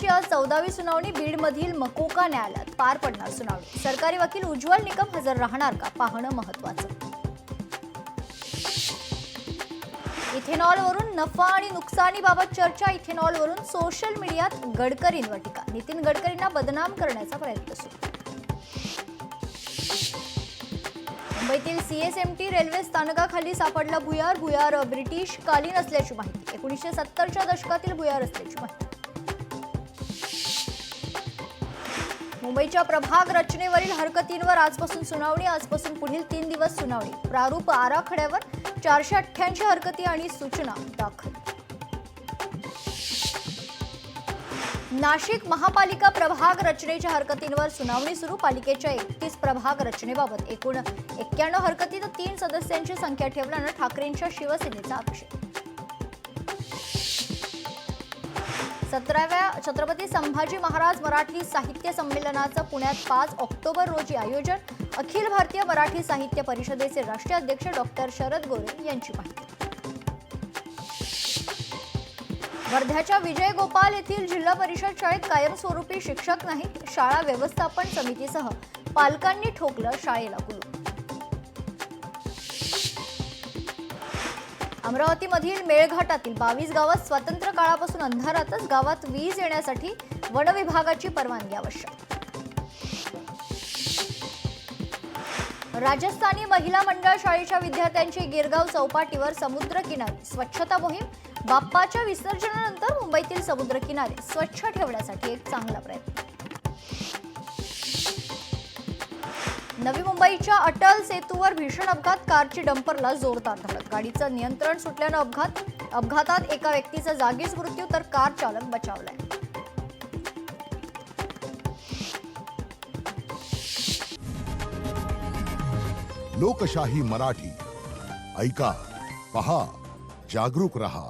आज 14वी सुनावणी बीडमधील मकोका न्यायालयात पार पडणार. सुनावणी सरकारी वकील उज्ज्वल निकम हजर राहणार का पाहणं महत्त्वाचं. इथेनॉलवरून नफा आणि नुकसानीबाबत चर्चा. इथेनॉलवरून सोशल मीडियात गडकरींवर टीका. नितीन गडकरींना बदनाम करण्याचा प्रयत्न सुरू. मुंबईतील सीएसएमटी रेल्वे स्थानकाखाली सापडला भुयार. भुयार ब्रिटिश कालीन असल्याची माहिती. 1970च्या दशकातील भुयार असल्याची माहिती. मुंबईच्या प्रभाग रचनेवरील हरकतींवर आजपासून सुनावणी. आजपासून पुढील 3 दिवस सुनावणी. प्रारूप आराखड्यावर 488 हरकती आणि सूचना दाखल. नाशिक महापालिका प्रभाग रचनेच्या हरकतींवर सुनावणी सुरू. पालिकेच्या 31 प्रभाग रचनेबाबत एकूण 91 हरकती तर 3 सदस्यांची संख्या ठेवल्यानं ठाकरेंच्या शिवसेनेचा आक्षेप. 17व्या छत्रपती संभाजी महाराज मराठी साहित्य संमेलनाचं पुण्यात 5 ऑक्टोबर रोजी आयोजन. अखिल भारतीय मराठी साहित्य परिषदेचे राष्ट्रीय अध्यक्ष डॉक्टर शरद गोरे यांची माहिती. वर्ध्याच्या विजय गोपाल येथील जिल्हा परिषद शाळेत कायमस्वरूपी शिक्षक नाहीत. शाळा व्यवस्थापन समितीसह पालकांनी ठोकलं शाळेला कुलूप. अमरावतीमधील मेळघाटातील 22 गावात स्वातंत्र्य काळापासून अंधारातच. गावात वीज येण्यासाठी वन विभागाची परवानगी आवश्यक. राजस्थानी महिला मंडळ शाळेच्या विद्यार्थ्यांची गिरगाव चौपाटीवर समुद्रकिनारी स्वच्छता मोहीम. बाप्पाच्या विसर्जनानंतर मुंबईतील समुद्रकिनारे स्वच्छ ठेवण्यासाठी एक चांगला प्रयत्न. नवी मुंबईच्या अटल सेतूवर भीषण अपघात. कारची डंपरला जोरदार धडक. गाडीचं नियंत्रण सुटल्यानं अपघातात एका व्यक्तीचा जागीच मृत्यू तर कार चालक बचावलाय. लोकशाही मराठी ऐका, पहा, जागरूक रहा.